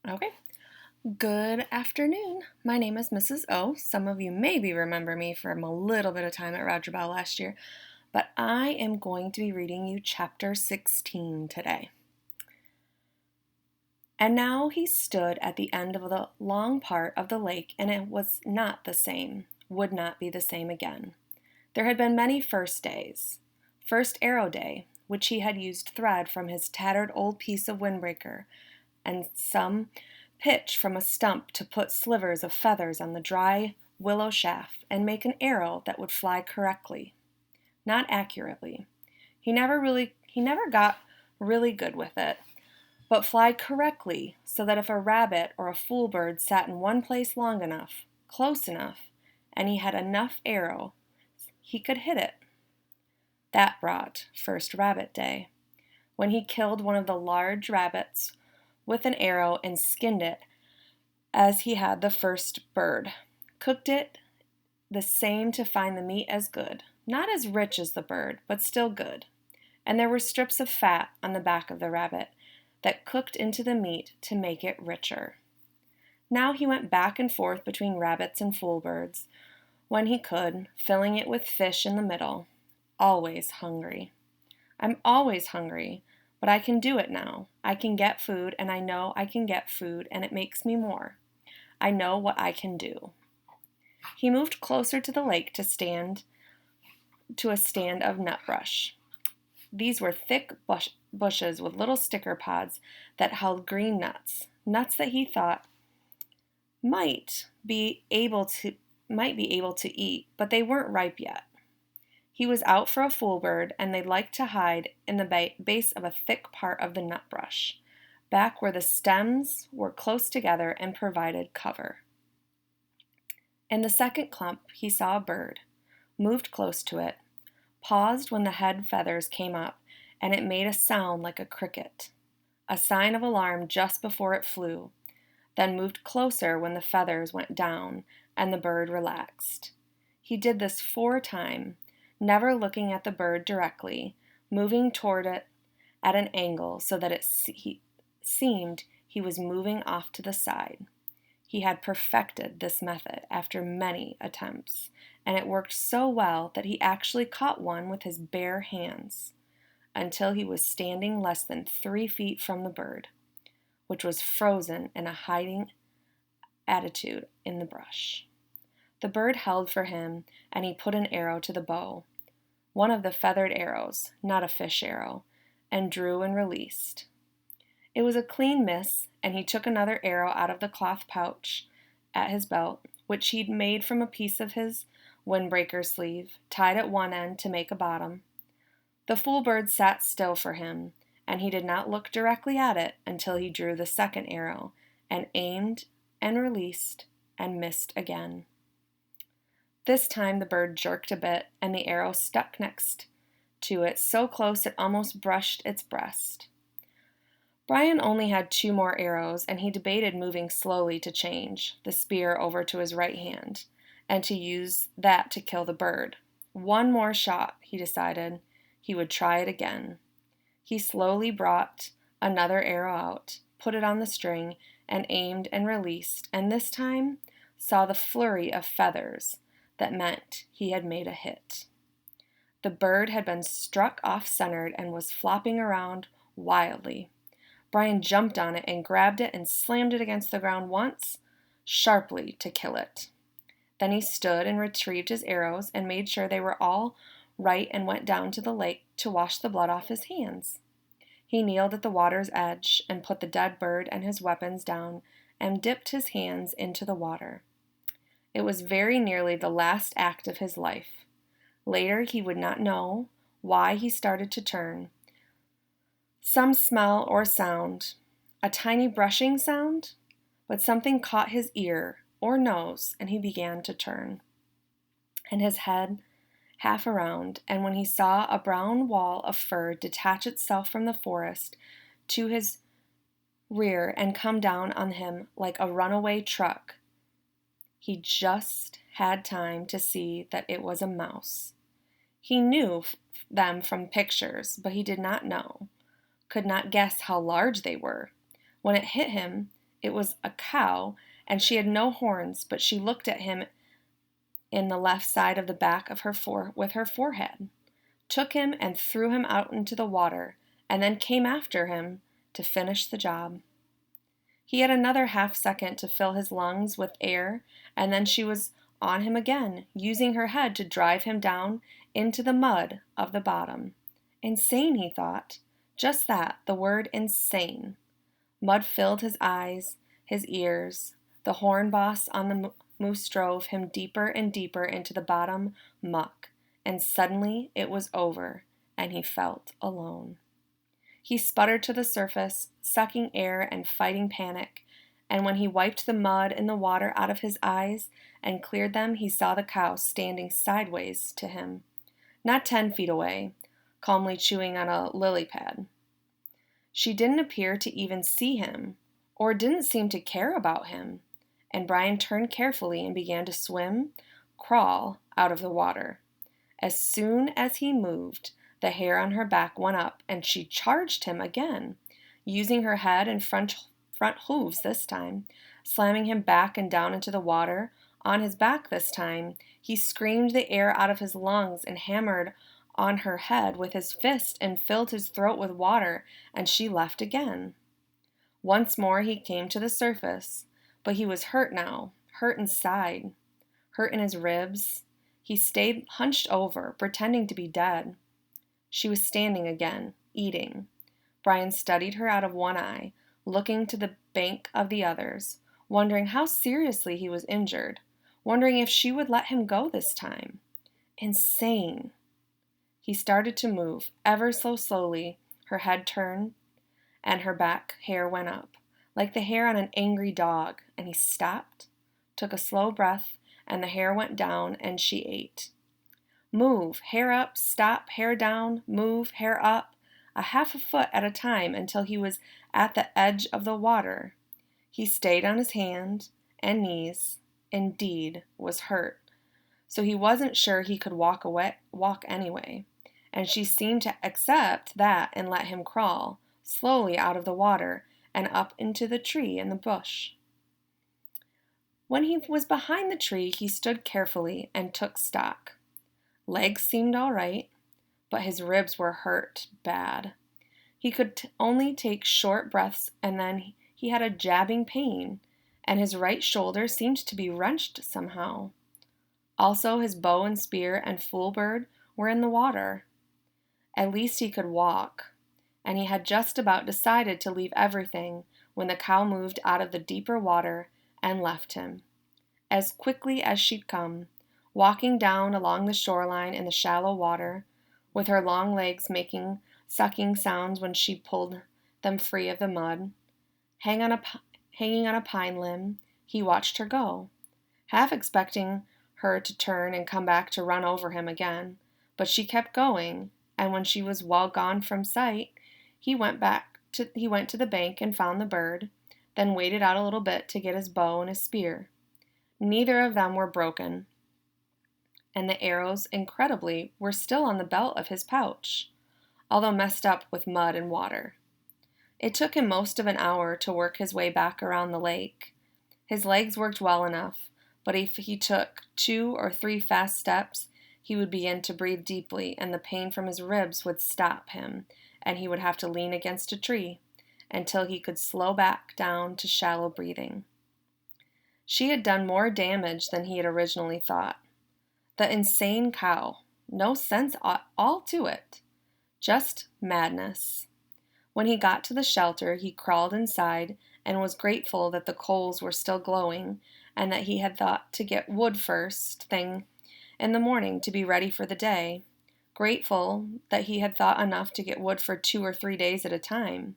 Okay. Good afternoon. My name is Mrs. O. Some of you maybe remember me from a little bit of time at Roger Bell last year, but I am going to be reading you chapter 16 today. And now he stood at the end of the long part of the lake, and it was not the same, would not be the same again. There had been many first days. First arrow day, which he had used thread from his tattered old piece of windbreaker, and some pitch from a stump to put slivers of feathers on the dry willow shaft and make an arrow that would fly correctly, not accurately. He never got really good with it, but fly correctly so that if a rabbit or a fool bird sat in one place long enough, close enough, and he had enough arrow, he could hit it. That brought first rabbit day, when he killed one of the large rabbits with an arrow and skinned it as he had the first bird. Cooked it the same to find the meat as good, not as rich as the bird, but still good. And there were strips of fat on the back of the rabbit that cooked into the meat to make it richer. Now he went back and forth between rabbits and fool birds when he could, filling it with fish in the middle, always hungry. I'm always hungry, but I can do it now. I can get food, and I know I can get food, and it makes me more. I know what I can do. He moved closer to the lake to a stand of nutbrush. These were thick bushes with little sticker pods that held green nuts that he thought might be able to eat, but they weren't ripe yet. He was out for a fool bird, and they liked to hide in the base of a thick part of the nutbrush, back where the stems were close together and provided cover. In the second clump, he saw a bird, moved close to it, paused when the head feathers came up, and it made a sound like a cricket, a sign of alarm just before it flew, then moved closer when the feathers went down and the bird relaxed. He did this 4 times, never looking at the bird directly, moving toward it at an angle so that it seemed he was moving off to the side. He had perfected this method after many attempts, and it worked so well that he actually caught one with his bare hands, until he was standing less than 3 feet from the bird, which was frozen in a hiding attitude in the brush. The bird held for him, and he put an arrow to the bow, one of the feathered arrows, not a fish arrow, and drew and released. It was a clean miss, and he took another arrow out of the cloth pouch at his belt, which he'd made from a piece of his windbreaker sleeve, tied at one end to make a bottom. The fool bird sat still for him, and he did not look directly at it until he drew the second arrow, and aimed and released and missed again. This time the bird jerked a bit, and the arrow stuck next to it so close it almost brushed its breast. Brian only had 2 more arrows, and he debated moving slowly to change the spear over to his right hand, and to use that to kill the bird. 1 more shot, he decided. He would try it again. He slowly brought another arrow out, put it on the string, and aimed and released, and this time saw the flurry of feathers that meant he had made a hit. The bird had been struck off-centered and was flopping around wildly. Brian jumped on it and grabbed it and slammed it against the ground once, sharply, to kill it. Then he stood and retrieved his arrows and made sure they were all right and went down to the lake to wash the blood off his hands. He kneeled at the water's edge and put the dead bird and his weapons down and dipped his hands into the water. It was very nearly the last act of his life. Later he would not know why he started to turn. Some smell or sound, a tiny brushing sound, but something caught his ear or nose, and he began to turn, and his head half around, and when he saw a brown wall of fur detach itself from the forest to his rear and come down on him like a runaway truck, he just had time to see that it was a mouse. He knew them from pictures, but he did not know, could not guess how large they were. When it hit him, It was a cow, and she had no horns, but she looked at him in the left side of the back of with her forehead, took him and threw him out into the water, and then came after him to finish the job. He had another half-second to fill his lungs with air, and then she was on him again, using her head to drive him down into the mud of the bottom. Insane, he thought. Just that, the word insane. Mud filled his eyes, his ears. The horn boss on the moose drove him deeper and deeper into the bottom muck, and suddenly it was over, and he felt alone. He sputtered to the surface, sucking air and fighting panic, and when he wiped the mud and the water out of his eyes and cleared them, he saw the cow standing sideways to him, not 10 feet away, calmly chewing on a lily pad. She didn't appear to even see him, or didn't seem to care about him, and Brian turned carefully and began to crawl out of the water. As soon as he moved, the hair on her back went up, and she charged him again, using her head and front hooves this time, slamming him back and down into the water. On his back this time, he screamed the air out of his lungs and hammered on her head with his fist and filled his throat with water, and she left again. Once more he came to the surface, but he was hurt now, hurt inside, hurt in his ribs. He stayed hunched over, pretending to be dead. She was standing again, eating. Brian studied her out of one eye, looking to the bank of the others, wondering how seriously he was injured, wondering if she would let him go this time. Insane. He started to move, ever so slowly. Her head turned, and her back hair went up, like the hair on an angry dog, and he stopped, took a slow breath, and the hair went down, and she ate. Move, hair up, stop, hair down, move, hair up, a half a foot at a time until he was at the edge of the water. He stayed on his hand and knees, indeed was hurt, so he wasn't sure he could walk anyway, and she seemed to accept that and let him crawl slowly out of the water and up into the tree in the bush. When he was behind the tree, he stood carefully and took stock. Legs seemed all right, but his ribs were hurt bad. He could only take short breaths, and then he had a jabbing pain, and his right shoulder seemed to be wrenched somehow. Also, his bow and spear and fool bird were in the water. At least he could walk, and he had just about decided to leave everything when the cow moved out of the deeper water and left him, as quickly as she'd come, walking down along the shoreline in the shallow water, with her long legs making sucking sounds when she pulled them free of the mud. Hanging on a pine limb, he watched her go, half expecting her to turn and come back to run over him again, but she kept going, and when she was well gone from sight, he went to the bank and found the bird, then waited out a little bit to get his bow and his spear. Neither of them were broken, and the arrows, incredibly, were still on the belt of his pouch, although messed up with mud and water. It took him most of an hour to work his way back around the lake. His legs worked well enough, but if he took 2 or 3 fast steps, he would begin to breathe deeply, and the pain from his ribs would stop him, and he would have to lean against a tree until he could slow back down to shallow breathing. She had done more damage than he had originally thought. The insane cow. No sense at all to it. Just madness. When he got to the shelter, he crawled inside and was grateful that the coals were still glowing and that he had thought to get wood first thing in the morning to be ready for the day. Grateful that he had thought enough to get wood for 2 or 3 days at a time.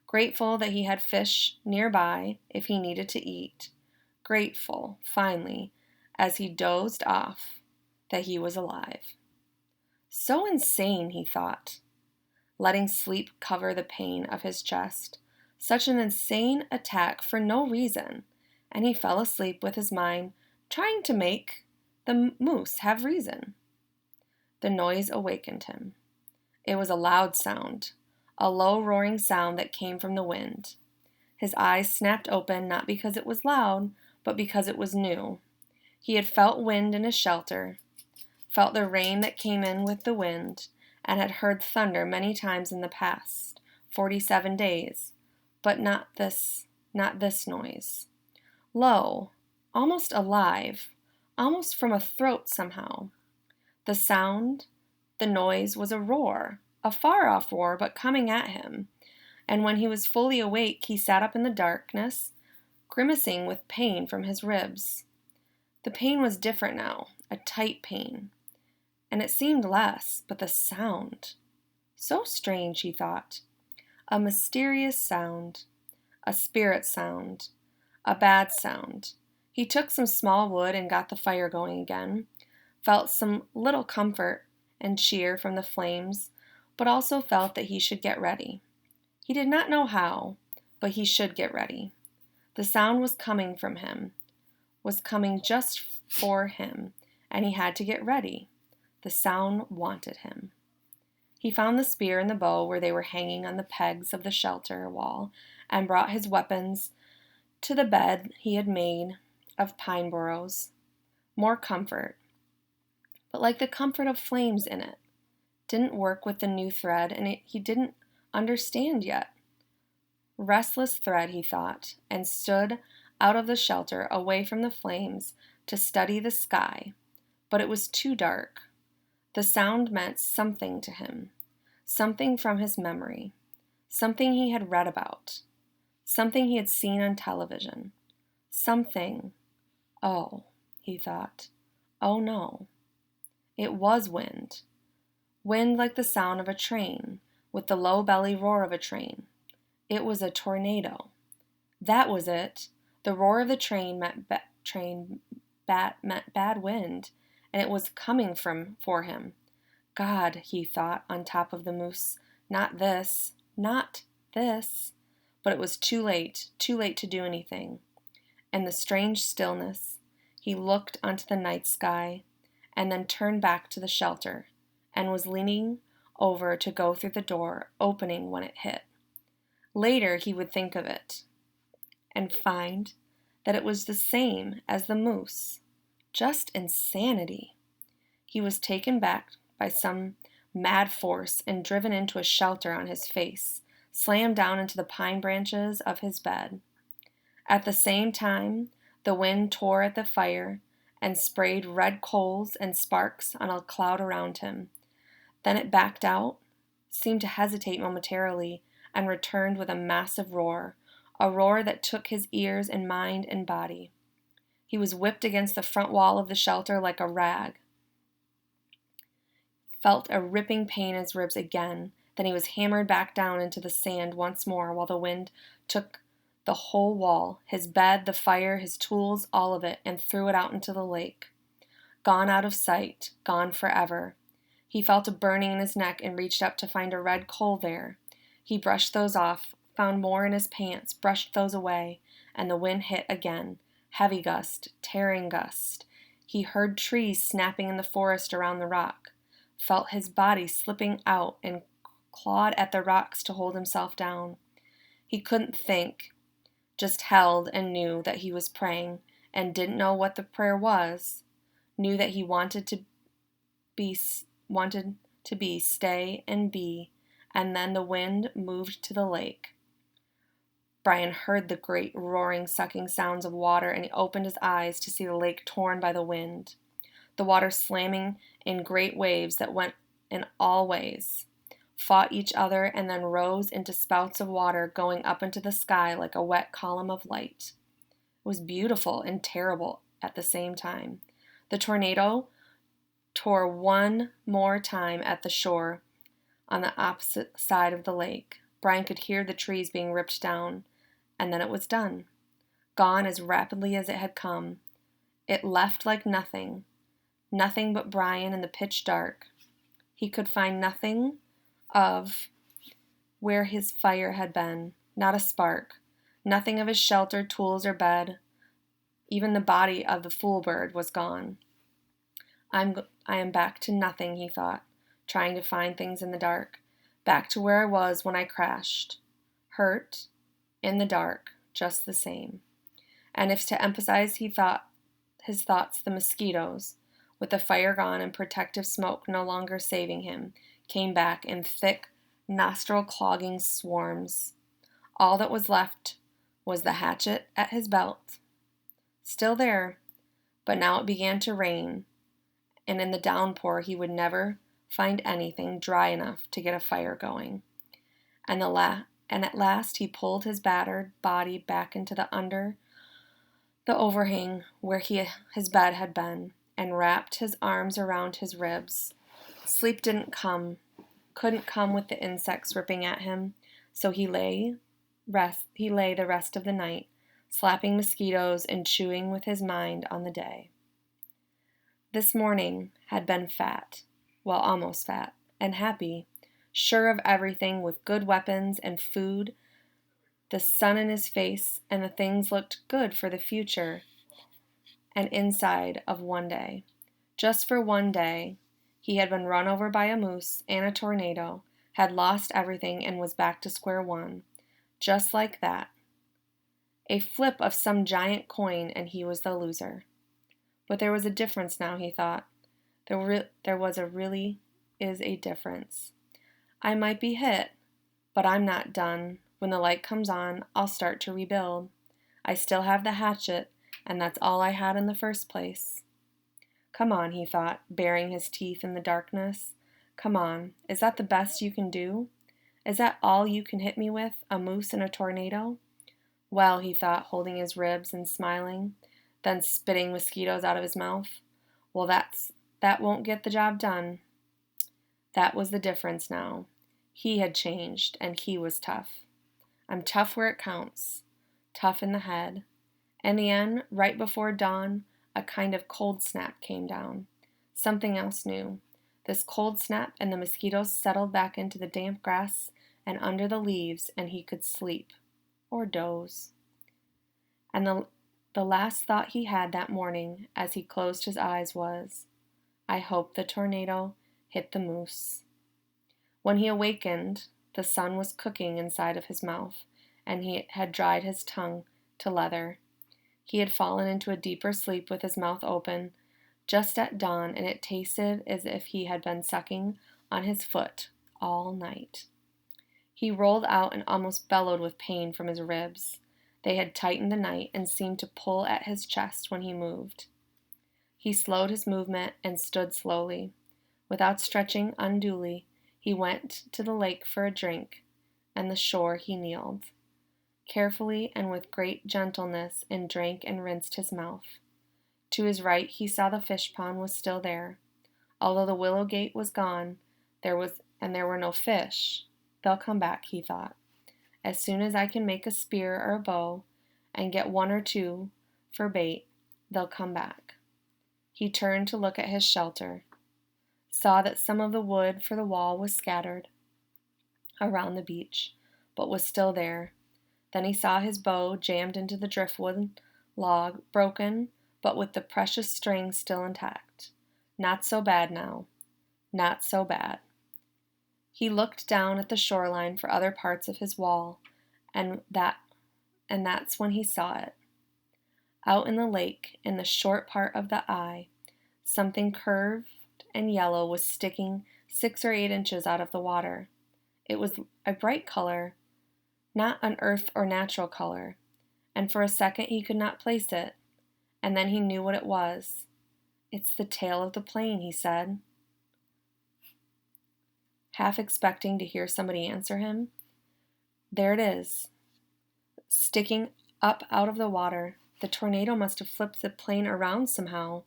Grateful that he had fish nearby if he needed to eat. Grateful, finally, as he dozed off, that he was alive. So insane, he thought, letting sleep cover the pain of his chest. Such an insane attack for no reason, and he fell asleep with his mind trying to make the moose have reason. The noise awakened him. It was a loud sound, a low roaring sound that came from the wind. His eyes snapped open not because it was loud, but because it was new. He had felt wind in his shelter, felt the rain that came in with the wind, and had heard thunder many times in the past 47 days, but not this noise. Low, almost alive, almost from a throat somehow. The sound, the noise was a roar, a far-off roar, but coming at him. And when he was fully awake, he sat up in the darkness, grimacing with pain from his ribs. The pain was different now, a tight pain. And it seemed less, but the sound. So strange, he thought. A mysterious sound, a spirit sound, a bad sound. He took some small wood and got the fire going again, felt some little comfort and cheer from the flames, but also felt that he should get ready. He did not know how, but he should get ready. The sound was coming from him, was coming just for him, and he had to get ready. The sound wanted him. He found the spear and the bow where they were hanging on the pegs of the shelter wall, and brought his weapons to the bed he had made of pine boughs. More comfort, but like the comfort of flames in it. Didn't work with the new thread, and he didn't understand yet. Restless thread, he thought, and stood out of the shelter away from the flames to study the sky, but it was too dark. The sound meant something to him, something from his memory, something he had read about, something he had seen on television, something. Oh, he thought, oh no. It was wind. Wind like the sound of a train, with the low belly roar of a train. It was a tornado. That was it. The roar of the train meant bad wind, and it was coming for him. God, he thought on top of the moose, not this, not this. But it was too late to do anything. In the strange stillness, he looked onto the night sky, and then turned back to the shelter, and was leaning over to go through the door opening when it hit. Later he would think of it, and find that it was the same as the moose. Just insanity. He was taken back by some mad force and driven into a shelter on his face, slammed down into the pine branches of his bed. At the same time, the wind tore at the fire and sprayed red coals and sparks on a cloud around him. Then it backed out, seemed to hesitate momentarily, and returned with a massive roar, a roar that took his ears and mind and body. He was whipped against the front wall of the shelter like a rag. Felt a ripping pain in his ribs again. Then he was hammered back down into the sand once more while the wind took the whole wall, his bed, the fire, his tools, all of it, and threw it out into the lake. Gone out of sight, gone forever. He felt a burning in his neck and reached up to find a red coal there. He brushed those off, found more in his pants, brushed those away, and the wind hit again. Heavy gust, tearing gust. He heard trees snapping in the forest around the rock, felt his body slipping out and clawed at the rocks to hold himself down. He couldn't think, just held and knew that he was praying, and didn't know what the prayer was, knew that he wanted to be, stay and be, and then the wind moved to the lake. Brian heard the great roaring, sucking sounds of water, and he opened his eyes to see the lake torn by the wind, the water slamming in great waves that went in all ways, fought each other, and then rose into spouts of water going up into the sky like a wet column of light. It was beautiful and terrible at the same time. The tornado tore one more time at the shore on the opposite side of the lake. Brian could hear the trees being ripped down, and then it was done. Gone as rapidly as it had come. It left like nothing but Brian in the pitch dark. He could find nothing of where his fire had been, not a spark, nothing of his shelter, tools, or bed. Even the body of the fool bird was gone. I am back to nothing, he thought, trying to find things in the dark. Back to where I was when I crashed. Hurt, in the dark, just the same. And if to emphasize his thoughts, the mosquitoes, with the fire gone and protective smoke no longer saving him, came back in thick, nostril-clogging swarms. All that was left was the hatchet at his belt. Still there, but now it began to rain, and in the downpour he would never find anything dry enough to get a fire going. And at last he pulled his battered body back into the overhang where his bed had been, and wrapped his arms around his ribs. Sleep couldn't come with the insects ripping at him, so he lay the rest of the night, slapping mosquitoes and chewing with his mind on the day. This morning had been fat, well, almost fat, and happy, sure of everything, with good weapons and food, the sun in his face, and the things looked good for the future and inside of one day. Just for one day, he had been run over by a moose and a tornado, had lost everything, and was back to square one. Just like that. A flip of some giant coin, and he was the loser. But there was a difference now, he thought. There really is a difference. I might be hit, but I'm not done. When the light comes on, I'll start to rebuild. I still have the hatchet, and that's all I had in the first place. Come on, he thought, baring his teeth in the darkness. Come on, is that the best you can do? Is that all you can hit me with, a moose and a tornado? Well, he thought, holding his ribs and smiling, then spitting mosquitoes out of his mouth. Well, that won't get the job done. That was the difference now. He had changed, and he was tough. I'm tough where it counts. Tough in the head. In the end, right before dawn, a kind of cold snap came down. Something else new. This cold snap, and the mosquitoes settled back into the damp grass and under the leaves, and he could sleep. Or doze. And the last thought he had that morning as he closed his eyes was, I hope the tornado hit the moose. When he awakened, the sun was cooking inside of his mouth, and he had dried his tongue to leather. He had fallen into a deeper sleep with his mouth open just at dawn, and it tasted as if he had been sucking on his foot all night. He rolled out and almost bellowed with pain from his ribs. They had tightened the night and seemed to pull at his chest when he moved. He slowed his movement and stood slowly. Without stretching unduly, he went to the lake for a drink, and the shore he kneeled. Carefully and with great gentleness, and drank and rinsed his mouth. To his right he saw the fish pond was still there. Although the willow gate was gone, there were no fish. They'll come back, he thought. As soon as I can make a spear or a bow, and get one or two for bait, they'll come back. He turned to look at his shelter, saw that some of the wood for the wall was scattered around the beach, but was still there. Then he saw his bow jammed into the driftwood log, broken, but with the precious string still intact. Not so bad now. Not so bad. He looked down at the shoreline for other parts of his wall, and that's when he saw it. Out in the lake, in the short part of the eye, something curved and yellow was sticking 6 or 8 inches out of the water. It was a bright color, not an earth or natural color, and for a second he could not place it, and then he knew what it was. It's the tail of the plane, he said, half expecting to hear somebody answer him. There it is, sticking up out of the water. The tornado must have flipped the plane around somehow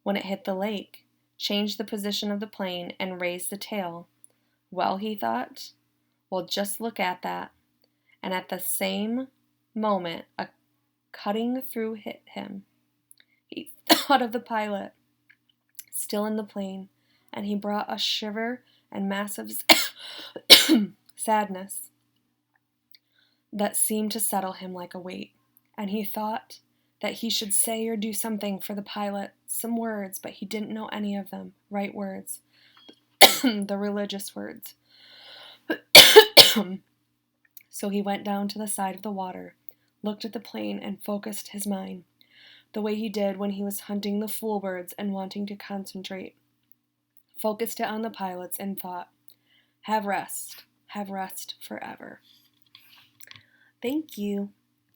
when it hit the lake, changed the position of the plane, and raised the tail. Well, he thought, well, just look at that. And at the same moment, a cutting through hit him. He thought of the pilot, still in the plane, and he brought a shiver and massive sadness that seemed to settle him like a weight. And he thought that he should say or do something for the pilot, some words, but he didn't know any of them, right words, the religious words. So he went down to the side of the water, looked at the plane, and focused his mind, the way he did when he was hunting the fool birds and wanting to concentrate. Focused it on the pilots and thought, have rest forever. Thank you.